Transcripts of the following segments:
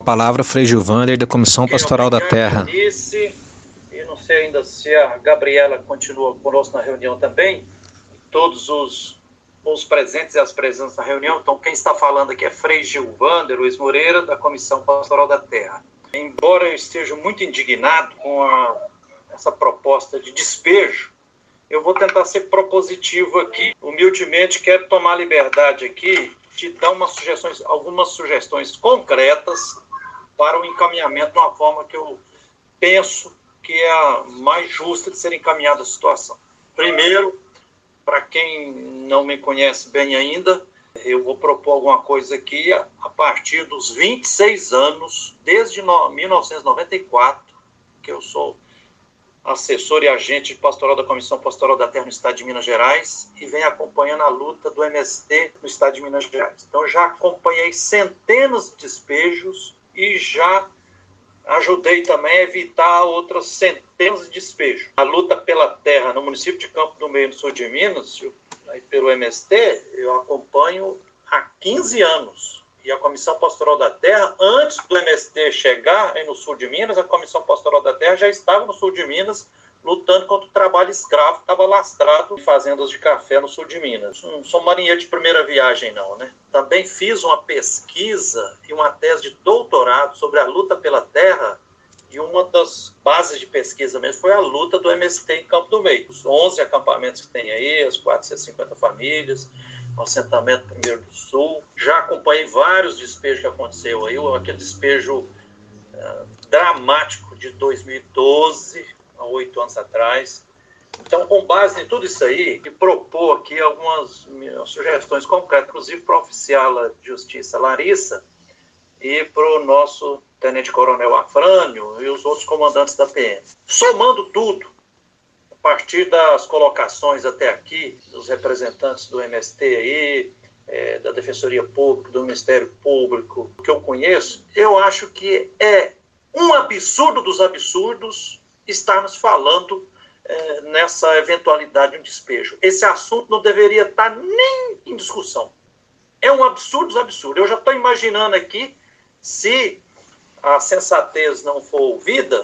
palavra Frei Gilvander, da Comissão Pastoral da Terra. E não sei ainda se a Gabriela continua conosco na reunião também, todos os presentes e as presentes na reunião. Então, quem está falando aqui é Frei Gilvander Luiz Moreira, da Comissão Pastoral da Terra. Embora eu esteja muito indignado com essa proposta de despejo, eu vou tentar ser propositivo aqui. Humildemente, quero tomar a liberdade aqui de dar algumas sugestões concretas para o encaminhamento de uma forma que eu penso que é a mais justa de ser encaminhada a situação. Primeiro, para quem não me conhece bem ainda, eu vou propor alguma coisa aqui a partir dos 26 anos, desde 1994, que eu sou assessor e agente pastoral da Comissão Pastoral da Terra no Estado de Minas Gerais e venho acompanhando a luta do MST no Estado de Minas Gerais. Então, já acompanhei centenas de despejos e já ajudei também a evitar outras centenas de despejos. A luta pela terra no município de Campo do Meio, no sul de Minas, pelo MST, eu acompanho há 15 anos. E a Comissão Pastoral da Terra, antes do MST chegar aí no sul de Minas, a Comissão Pastoral da Terra já estava no sul de Minas, lutando contra o trabalho escravo que estava lastrado em fazendas de café no sul de Minas. Não sou marinheiro de primeira viagem, não, né? Também fiz uma pesquisa e uma tese de doutorado sobre a luta pela terra, e uma das bases de pesquisa mesmo foi a luta do MST em Campo do Meio. Os 11 acampamentos que tem aí, as 450 famílias, o assentamento primeiro do Sul. Já acompanhei vários despejos que aconteceu aí, aquele despejo dramático de 2012, há 8 anos atrás. Então, com base em tudo isso aí, e propor aqui algumas sugestões concretas, inclusive para a oficial de justiça Larissa e para o nosso tenente-coronel Afrânio e os outros comandantes da PM. Somando tudo, a partir das colocações até aqui, dos representantes do MST aí, da Defensoria Pública, do Ministério Público, que eu conheço, eu acho que é um absurdo dos absurdos estarmos falando nessa eventualidade de um despejo. Esse assunto não deveria estar nem em discussão. É um absurdo dos absurdos. Eu já estou imaginando aqui, se a sensatez não for ouvida,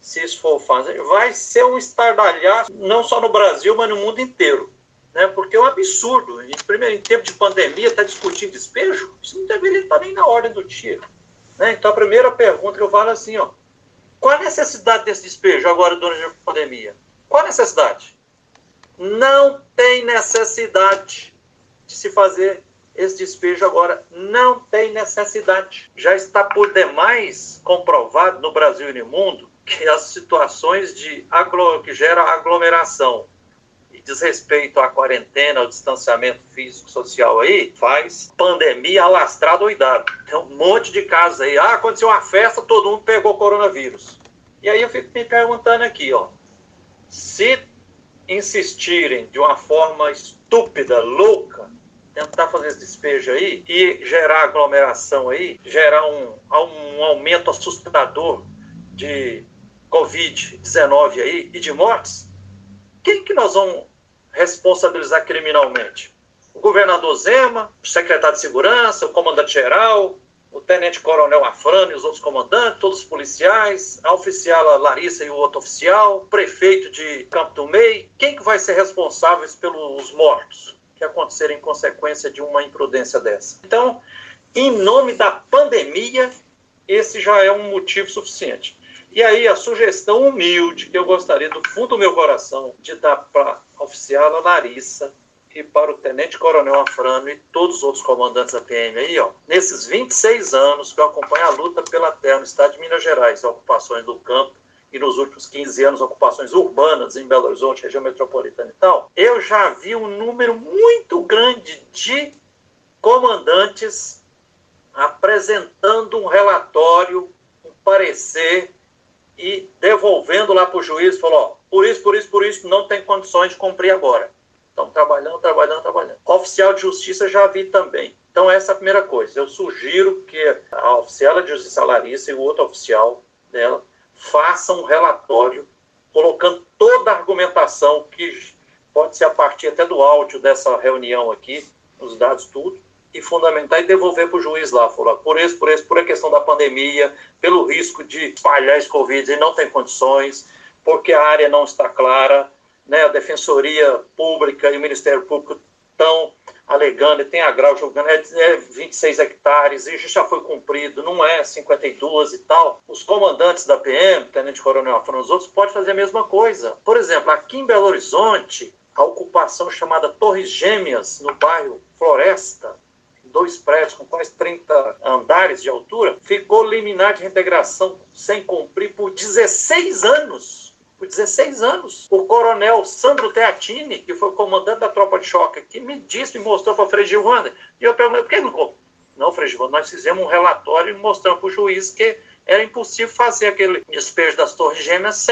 se isso for fazer, vai ser um estardalhaço, não só no Brasil, mas no mundo inteiro. Né? Porque é um absurdo. Em tempo de pandemia, está discutindo despejo? Isso não deveria estar nem na ordem do dia. Né? Então, a primeira pergunta que eu falo é assim, qual a necessidade desse despejo agora durante a pandemia? Qual a necessidade? Não tem necessidade de se fazer esse despejo agora. Não tem necessidade. Já está por demais comprovado no Brasil e no mundo que as situações que geram aglomeração e desrespeito à quarentena, ao distanciamento físico-social aí, faz pandemia alastrar doidado. Tem um monte de casos aí. Aconteceu uma festa, todo mundo pegou coronavírus. E aí eu fico me perguntando aqui, se insistirem de uma forma estúpida, louca, tentar fazer esse despejo aí e gerar aglomeração aí, gerar um aumento assustador de Covid-19 aí e de mortes, quem que nós vamos responsabilizar criminalmente? O governador Zema, o secretário de Segurança, o comandante-geral, o tenente-coronel Afrânio e os outros comandantes, todos os policiais, a oficial Larissa e o outro oficial, o prefeito de Campo do Meio. Quem que vai ser responsável pelos mortos que aconteceram em consequência de uma imprudência dessa? Então, em nome da pandemia, esse já é um motivo suficiente. E aí, a sugestão humilde que eu gostaria, do fundo do meu coração, de dar para a oficial Larissa e para o tenente-coronel Afrânio e todos os outros comandantes da PM aí, nesses 26 anos que eu acompanho a luta pela terra no estado de Minas Gerais, ocupações do campo, e nos últimos 15 anos, ocupações urbanas em Belo Horizonte, região metropolitana e tal, eu já vi um número muito grande de comandantes apresentando um relatório, um parecer, e devolvendo lá para o juiz, falou, por isso, não tem condições de cumprir agora. Estamos trabalhando. O oficial de justiça já vi também. Então, essa é a primeira coisa. Eu sugiro que a oficial de justiça Larissa e o outro oficial dela façam um relatório, colocando toda a argumentação, que pode ser a partir até do áudio dessa reunião aqui, os dados tudo, e fundamentar e devolver para o juiz lá. Falou, por a questão da pandemia, pelo risco de espalhar esse Covid, e não tem condições, porque a área não está clara, né? A Defensoria Pública e o Ministério Público estão alegando, e tem agravo julgando, é 26 hectares, e já foi cumprido, não é 52 e tal. Os comandantes da PM, Tenente Coronel Afrânio, os outros, podem fazer a mesma coisa. Por exemplo, aqui em Belo Horizonte, a ocupação chamada Torres Gêmeas, no bairro Floresta, 2 prédios com quase 30 andares de altura, ficou liminar de reintegração sem cumprir por 16 anos. Por 16 anos. O coronel Sandro Teatini, que foi comandante da tropa de choque, que me mostrou para o Frei Gilvander. E eu perguntei, por que não? Não, Frei Gilvander, nós fizemos um relatório e mostramos para o juiz que era impossível fazer aquele despejo das Torres Gêmeas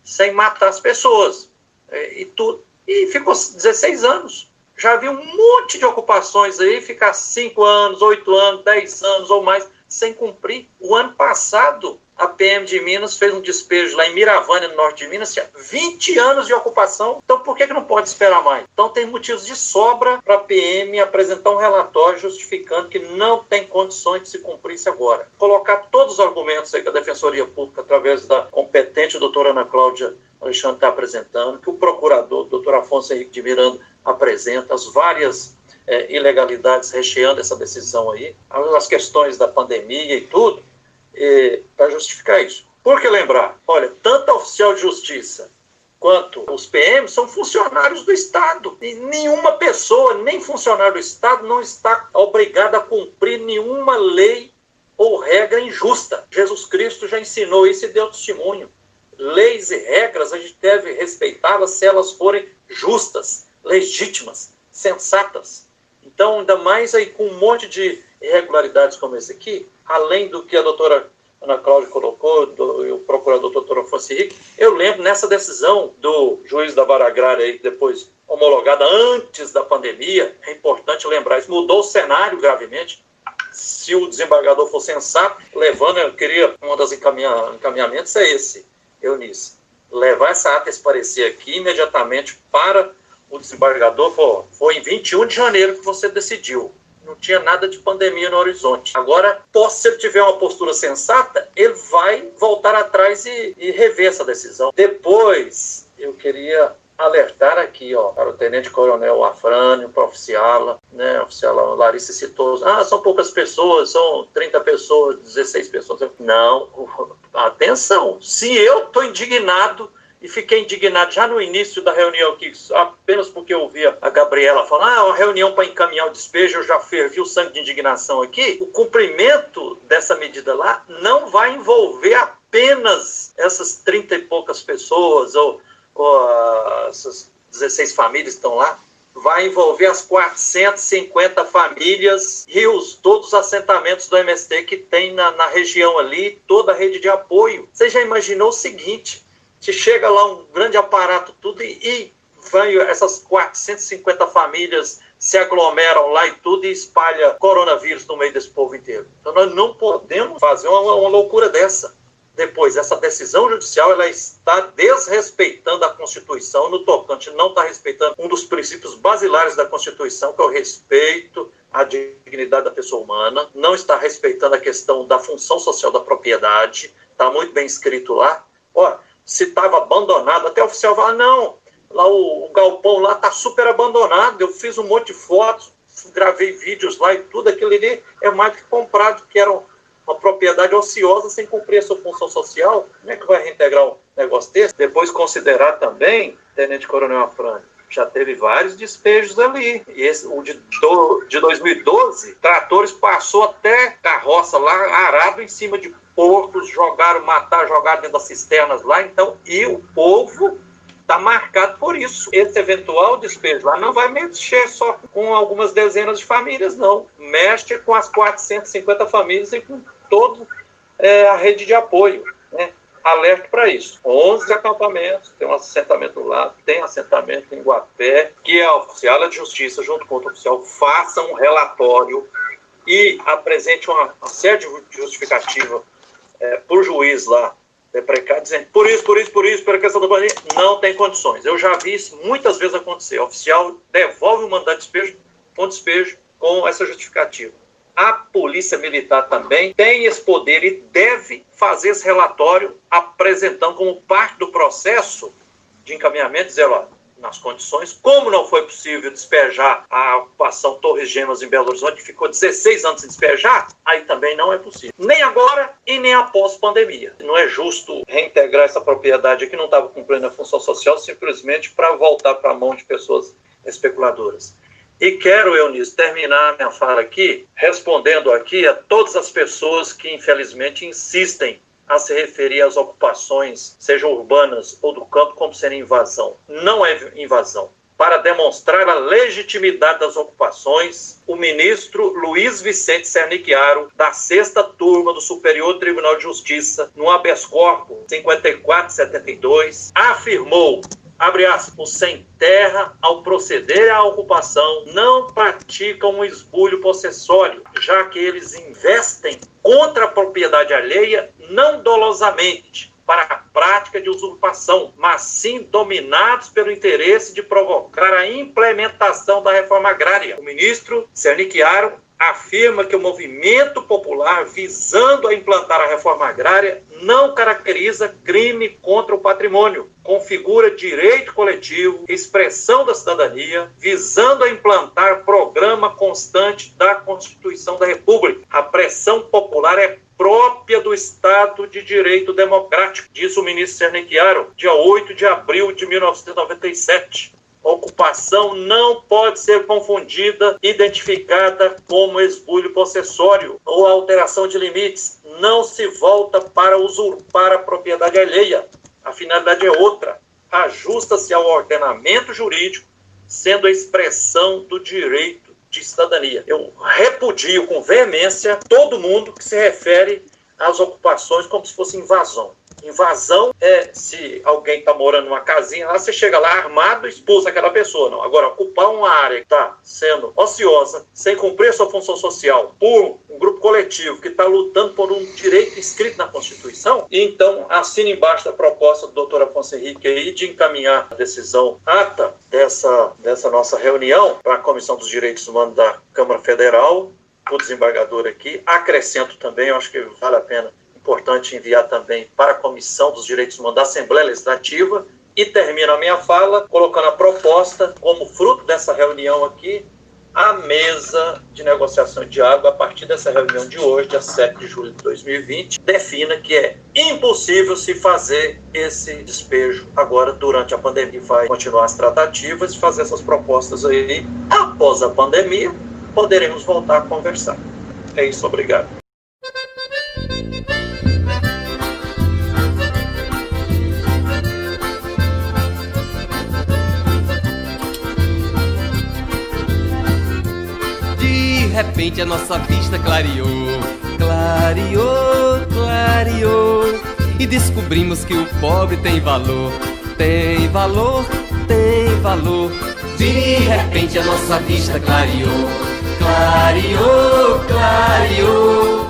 sem matar as pessoas. E ficou 16 anos. Já vi um monte de ocupações aí, ficar 5 anos, 8 anos, 10 anos ou mais, sem cumprir. O ano passado, a PM de Minas fez um despejo lá em Miravânia, no norte de Minas, tinha 20 anos de ocupação. Então, por que não pode esperar mais? Então, tem motivos de sobra para a PM apresentar um relatório justificando que não tem condições de se cumprir isso agora. Colocar todos os argumentos aí que a Defensoria Pública, através da competente doutora Ana Cláudia Alexandre está apresentando, que o procurador, doutor Afonso Henrique de Miranda, apresenta, as várias ilegalidades recheando essa decisão aí, as questões da pandemia e tudo, para justificar isso. Por que lembrar? Olha, tanto a oficial de justiça quanto os PMs são funcionários do Estado. E nenhuma pessoa, nem funcionário do Estado, não está obrigada a cumprir nenhuma lei ou regra injusta. Jesus Cristo já ensinou isso e deu testemunho. Leis e regras, a gente deve respeitá-las se elas forem justas, legítimas, sensatas. Então, ainda mais aí com um monte de irregularidades como esse aqui, além do que a doutora Ana Cláudia colocou, e o procurador doutor Afonso Henrique, eu lembro nessa decisão do juiz da Vara Agrária, aí, depois homologada antes da pandemia, é importante lembrar, isso mudou o cenário gravemente. Se o desembargador for sensato, eu queria, um dos encaminhamentos é esse, Eunice, levar essa ata, esse parecer aqui imediatamente para o desembargador. Foi em 21 de janeiro que você decidiu. Não tinha nada de pandemia no horizonte. Agora, se ele tiver uma postura sensata, ele vai voltar atrás e rever essa decisão. Depois, eu queria alertar aqui, para o Tenente Coronel Afrânio, para a oficiala, né? A oficiala Larissa citou, são poucas pessoas, são 30 pessoas, 16 pessoas. Não, atenção, se eu estou indignado, e fiquei indignado já no início da reunião, que apenas porque eu ouvia a Gabriela falar, uma reunião para encaminhar o despejo, eu já fervi o sangue de indignação aqui. O cumprimento dessa medida lá não vai envolver apenas essas 30 e poucas pessoas, ou essas 16 famílias que estão lá, vai envolver as 450 famílias e todos os assentamentos do MST que tem na região ali, toda a rede de apoio. Você já imaginou o seguinte, se chega lá um grande aparato tudo e essas 450 famílias se aglomeram lá e tudo e espalha coronavírus no meio desse povo inteiro. Então nós não podemos fazer uma loucura dessa. Depois, essa decisão judicial, ela está desrespeitando a Constituição no tocante, não está respeitando um dos princípios basilares da Constituição, que é o respeito à dignidade da pessoa humana, não está respeitando a questão da função social da propriedade, está muito bem escrito lá. Se estava abandonado, até o oficial fala, não, lá o galpão lá está super abandonado, eu fiz um monte de fotos, gravei vídeos lá e tudo, aquilo ali é mais do que comprado, que era uma propriedade ociosa sem cumprir a sua função social. Como é que vai reintegrar um negócio desse? Depois considerar também, Tenente Coronel Afrânio, já teve vários despejos ali. E o de 2012, tratores passou até carroça lá, arado em cima de porcos, jogaram dentro das cisternas lá, então, e o povo está marcado por isso. Esse eventual despejo lá não vai mexer só com algumas dezenas de famílias, não. Mexe com as 450 famílias e com toda a rede de apoio, né? Alerta para isso. 11 acampamentos, tem um assentamento lá, tem assentamento em Guapé, que a oficial de justiça, junto com o outro oficial, faça um relatório e apresente uma série de justificativa para o juiz lá, precar, dizendo por isso, pela questão da pandemia, não tem condições. Eu já vi isso muitas vezes acontecer. O oficial devolve o mandado de despejo, com despejo, com essa justificativa. A Polícia Militar também tem esse poder e deve fazer esse relatório apresentando como parte do processo de encaminhamento, dizer, ó, nas condições, como não foi possível despejar a ocupação Torres Gêmeas em Belo Horizonte, que ficou 16 anos sem despejar, aí também não é possível. Nem agora e nem após pandemia. Não é justo reintegrar essa propriedade que não estava cumprindo a função social simplesmente para voltar para a mão de pessoas especuladoras. E quero, Eunice, terminar minha fala aqui, respondendo aqui a todas as pessoas que, infelizmente, insistem a se referir às ocupações, sejam urbanas ou do campo, como sendo invasão. Não é invasão. Para demonstrar a legitimidade das ocupações, o ministro Luiz Vicente Sernichiaro, da 6ª turma do Superior Tribunal de Justiça, no habeas corpus 54/72, afirmou, abre aspas, os sem terra, ao proceder à ocupação, não praticam um esbulho possessório, já que eles investem contra a propriedade alheia, não dolosamente, para a prática de usurpação, mas sim dominados pelo interesse de provocar a implementação da reforma agrária. O ministro Sernichiaro afirma que o movimento popular visando a implantar a reforma agrária não caracteriza crime contra o patrimônio, configura direito coletivo, expressão da cidadania, visando a implantar programa constante da Constituição da República. A pressão popular é própria do Estado de Direito Democrático, diz o ministro Sernichiaro, dia 8 de abril de 1997. Ocupação não pode ser confundida, identificada como esbulho possessório ou alteração de limites. Não se volta para usurpar a propriedade alheia. A finalidade é outra. Ajusta-se ao ordenamento jurídico, sendo a expressão do direito de cidadania. Eu repudio com veemência todo mundo que se refere às ocupações como se fosse invasão. Invasão é se alguém está morando numa casinha, lá você chega lá armado e expulsa aquela pessoa. Não. Agora, ocupar uma área que está sendo ociosa, sem cumprir a sua função social, por um grupo coletivo que está lutando por um direito inscrito na Constituição, e então assina embaixo da proposta do doutor Afonso Henrique aí de encaminhar a decisão ata dessa nossa reunião para a Comissão dos Direitos Humanos da Câmara Federal, o desembargador aqui. Acrescento também, eu acho que vale a pena, importante enviar também para a Comissão dos Direitos Humanos da Assembleia Legislativa, e termino a minha fala colocando a proposta, como fruto dessa reunião aqui, a mesa de negociação de água, a partir dessa reunião de hoje, dia 7 de julho de 2020, defina que é impossível se fazer esse despejo agora durante a pandemia. Vai continuar as tratativas e fazer essas propostas aí. Após a pandemia, poderemos voltar a conversar. É isso, obrigado. De repente a nossa vista clareou, clareou, clareou, e descobrimos que o pobre tem valor, tem valor, tem valor. De repente a nossa vista clareou, clareou, clareou.